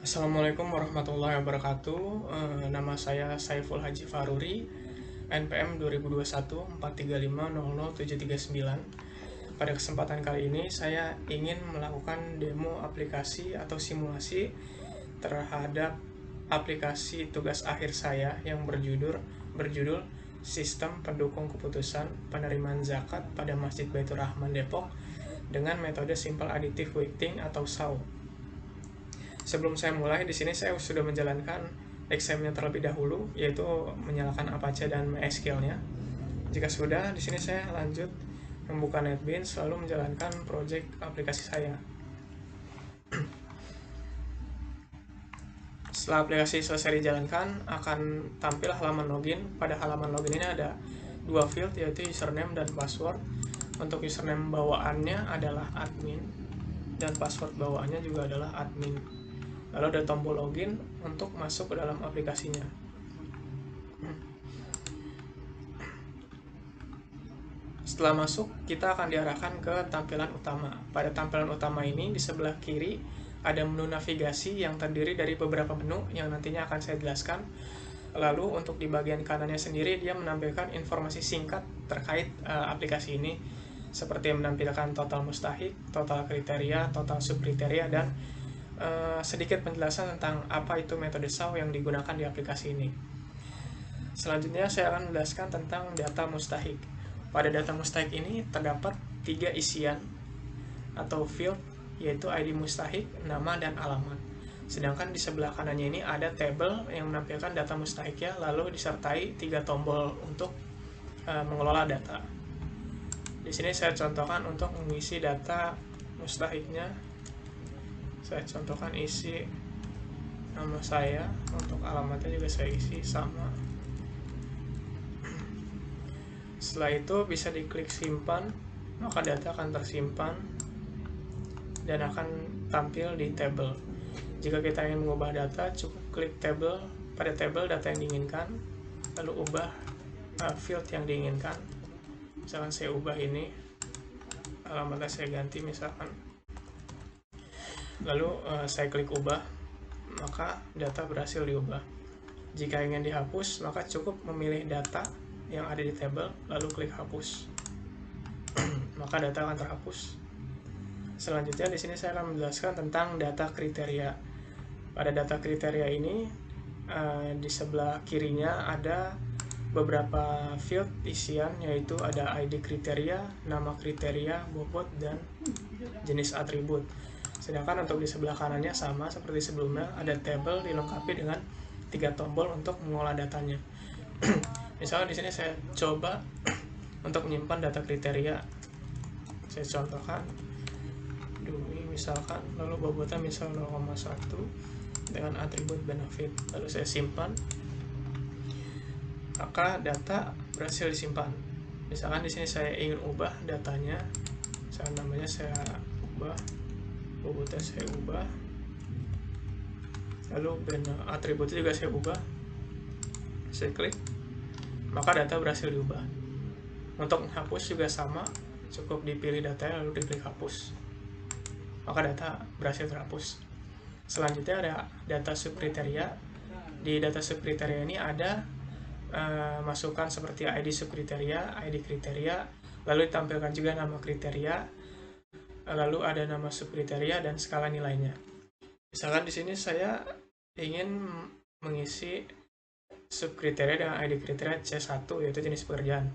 Assalamualaikum warahmatullahi wabarakatuh. Nama saya Saiful Haji Faruri, NPM 2021 4350079. Pada kesempatan kali ini saya ingin melakukan demo aplikasi atau simulasi terhadap aplikasi tugas akhir saya yang berjudul Sistem Pendukung Keputusan Penerimaan Zakat pada Masjid Baitur Rahman Depok dengan metode Simple Additive Weighting atau SAW. Sebelum saya mulai, di sini saya sudah menjalankan examnya terlebih dahulu, yaitu menyalakan Apache dan MySQL-nya. Jika sudah, di sini saya lanjut membuka NetBeans lalu menjalankan project aplikasi saya. Setelah aplikasi selesai dijalankan, akan tampil halaman login. Pada halaman login ini ada dua field, yaitu username dan password. Untuk username bawaannya adalah admin, dan password bawaannya juga adalah admin. Lalu ada tombol login untuk masuk ke dalam aplikasinya. Setelah masuk, kita akan diarahkan ke tampilan utama. Pada tampilan utama ini, di sebelah kiri ada menu navigasi yang terdiri dari beberapa menu yang nantinya akan saya jelaskan. Lalu untuk di bagian kanannya sendiri, dia menampilkan informasi singkat terkait aplikasi ini, seperti menampilkan total mustahik, total kriteria, total subkriteria, dan sedikit penjelasan tentang apa itu metode SAW yang digunakan di aplikasi ini. Selanjutnya saya akan menjelaskan tentang data mustahik. Pada data mustahik ini terdapat 3 isian atau field, yaitu ID mustahik, nama, dan alamat. Sedangkan di sebelah kanannya ini ada tabel yang menampilkan data mustahiknya, lalu disertai 3 tombol untuk mengelola data. Di sini saya contohkan untuk mengisi data mustahiknya. Saya contohkan isi nama saya, untuk alamatnya juga saya isi sama. Setelah itu bisa diklik simpan, maka data akan tersimpan dan akan tampil di table. Jika kita ingin mengubah data, cukup klik table, pada table data yang diinginkan, lalu ubah field yang diinginkan. Misalkan saya ubah ini, alamatnya saya ganti misalkan, lalu saya klik ubah, maka data berhasil diubah. Jika ingin dihapus, maka cukup memilih data yang ada di table, lalu klik hapus. Maka data akan terhapus. Selanjutnya di sini saya akan menjelaskan tentang data kriteria. Pada data kriteria ini di sebelah kirinya ada beberapa field isian, yaitu ada ID kriteria, nama kriteria, bobot, dan jenis atribut. Sedangkan untuk di sebelah kanannya sama seperti sebelumnya, ada table dilengkapi dengan 3 tombol untuk mengolah datanya. Misalnya di sini saya coba untuk menyimpan data kriteria. Saya contohkan Dumi misalkan, lalu bobotnya misal 0,1 dengan atribut benefit, lalu saya simpan, maka data berhasil disimpan. Misalkan di sini saya ingin ubah datanya, misalkan namanya saya ubah, bobotnya saya ubah, lalu atributnya juga saya ubah, saya klik, maka data berhasil diubah. Untuk menghapus juga sama, cukup dipilih datanya lalu diklik hapus, maka data berhasil terhapus. Selanjutnya ada data subkriteria. Di data subkriteria ini ada masukan seperti ID subkriteria, ID kriteria, lalu ditampilkan juga nama kriteria, lalu ada nama subkriteria dan skala nilainya. Misalkan di sini saya ingin mengisi subkriteria dengan ID kriteria C1, yaitu jenis pekerjaan.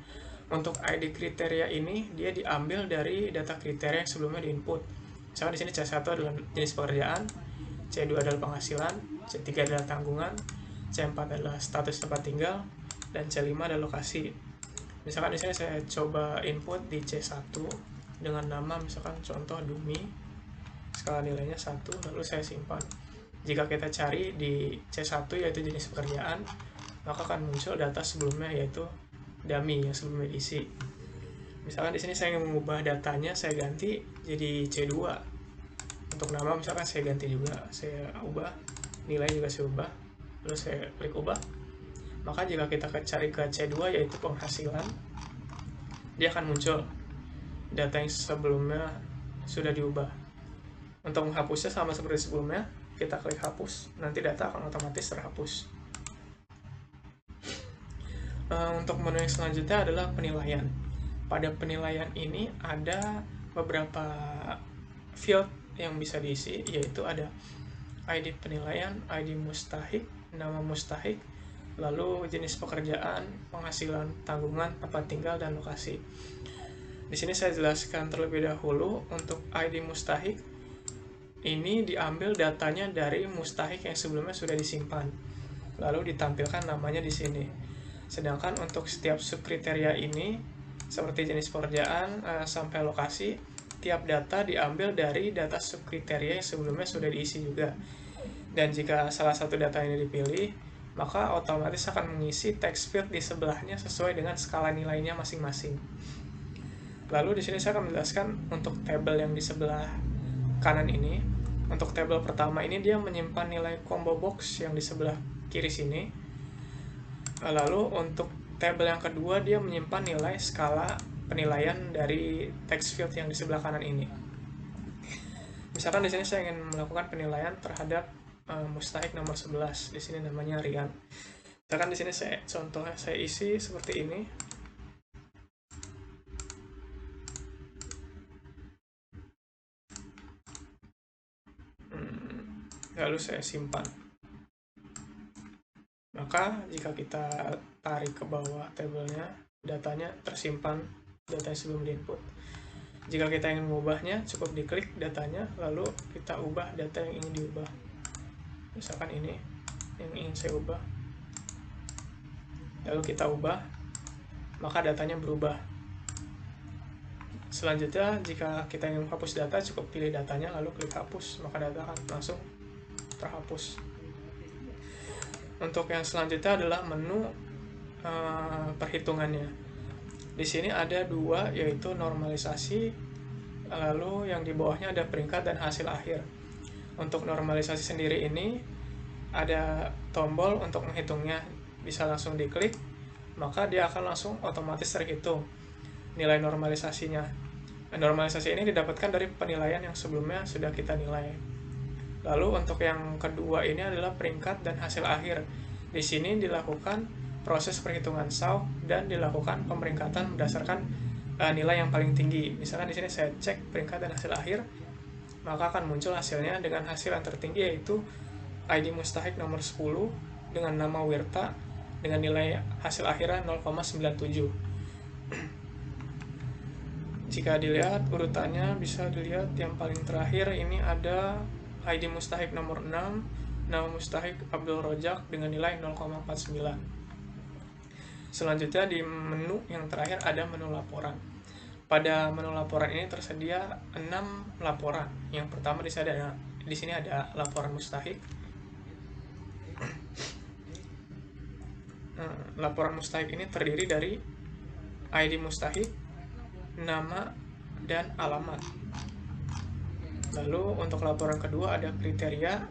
Untuk ID kriteria ini dia diambil dari data kriteria yang sebelumnya diinput. Misalkan di sini C1 adalah jenis pekerjaan, C2 adalah penghasilan, C3 adalah tanggungan, C4 adalah status tempat tinggal, dan C5 adalah lokasi. Misalkan di sini saya coba input di C1 dengan nama misalkan contoh Dumi, skala nilainya 1, lalu saya simpan. Jika kita cari di C1 yaitu jenis pekerjaan, maka akan muncul data sebelumnya yaitu dummy yang sebelumnya diisi. Misalkan di sini saya ingin mengubah datanya, saya ganti jadi C2. Untuk nama misalkan saya ganti juga, saya ubah, nilai juga saya ubah, lalu saya klik ubah. Maka jika kita cari ke C2 yaitu penghasilan, dia akan muncul data yang sebelumnya sudah diubah. Untuk menghapusnya sama seperti sebelumnya, kita klik hapus, nanti data akan otomatis terhapus. Untuk menu yang selanjutnya adalah penilaian. Pada penilaian ini ada beberapa field yang bisa diisi, yaitu ada ID penilaian, ID mustahik, nama mustahik, lalu jenis pekerjaan, penghasilan, tanggungan, tempat tinggal, dan lokasi. Di sini saya jelaskan terlebih dahulu untuk ID mustahik. Ini diambil datanya dari mustahik yang sebelumnya sudah disimpan, lalu ditampilkan namanya di sini. Sedangkan untuk setiap subkriteria ini, seperti jenis pekerjaan sampai lokasi, tiap data diambil dari data subkriteria yang sebelumnya sudah diisi juga. Dan jika salah satu data ini dipilih, maka otomatis akan mengisi text field di sebelahnya sesuai dengan skala nilainya masing-masing. Lalu di sini saya akan menjelaskan untuk tabel yang di sebelah kanan ini. Untuk tabel pertama ini dia menyimpan nilai combo box yang di sebelah kiri sini. Lalu untuk tabel yang kedua dia menyimpan nilai skala penilaian dari text field yang di sebelah kanan ini. Misalkan di sini saya ingin melakukan penilaian terhadap mustahik nomor 11. Di sini namanya Rian. Misalkan di sini contohnya saya isi seperti ini. Lalu saya simpan. Maka jika kita tarik ke bawah tabelnya, datanya tersimpan, datanya sebelum diinput. Jika kita ingin mengubahnya, cukup diklik datanya, lalu kita ubah data yang ingin diubah. Misalkan ini yang ingin saya ubah. Lalu kita ubah, maka datanya berubah. Selanjutnya, jika kita ingin menghapus data, cukup pilih datanya, lalu klik hapus, maka data akan langsung terhapus. Untuk yang selanjutnya adalah menu perhitungannya. Di sini ada dua, yaitu normalisasi, lalu yang di bawahnya ada peringkat dan hasil akhir. Untuk normalisasi sendiri ini ada tombol untuk menghitungnya, bisa langsung diklik, maka dia akan langsung otomatis terhitung nilai normalisasinya. Normalisasi ini didapatkan dari penilaian yang sebelumnya sudah kita nilai. Lalu untuk yang kedua ini adalah peringkat dan hasil akhir. Di sini dilakukan proses perhitungan SAW dan dilakukan pemeringkatan berdasarkan nilai yang paling tinggi. Misalkan di sini saya cek peringkat dan hasil akhir, maka akan muncul hasilnya dengan hasil yang tertinggi, yaitu ID mustahik nomor 10 dengan nama Wirta dengan nilai hasil akhirnya 0,97. Jika dilihat urutannya, bisa dilihat yang paling terakhir ini ada ID mustahik nomor 6, nama mustahik Abdul Rojak dengan nilai 0,49. Selanjutnya di menu yang terakhir ada menu laporan. Pada menu laporan ini tersedia 6 laporan. Yang pertama di sini ada laporan mustahik. Laporan mustahik ini terdiri dari ID mustahik, nama, dan alamat. Lalu untuk laporan kedua ada kriteria.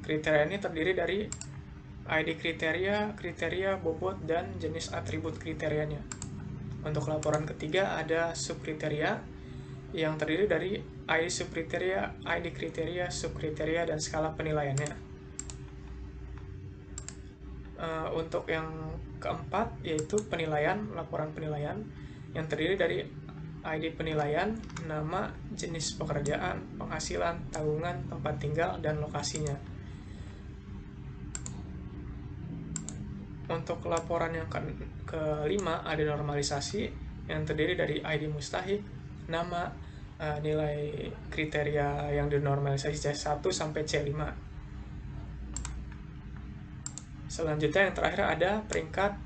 Kriteria ini terdiri dari ID kriteria, bobot, dan jenis atribut kriterianya. Untuk laporan ketiga ada subkriteria yang terdiri dari ID subkriteria, ID kriteria, subkriteria, dan skala penilaiannya. Untuk yang keempat yaitu penilaian, laporan penilaian yang terdiri dari ID penilaian, nama, jenis pekerjaan, penghasilan, tanggungan, tempat tinggal, dan lokasinya. Untuk laporan yang kelima ada normalisasi yang terdiri dari ID mustahik, nama, nilai kriteria yang dinormalisasi C1 sampai C5. Selanjutnya yang terakhir ada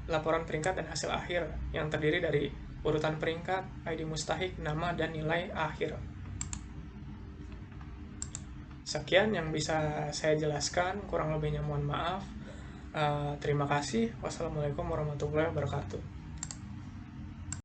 laporan peringkat dan hasil akhir yang terdiri dari urutan peringkat, ID mustahik, nama, dan nilai akhir. Sekian yang bisa saya jelaskan, kurang lebihnya mohon maaf. Terima kasih. Wassalamualaikum warahmatullahi wabarakatuh.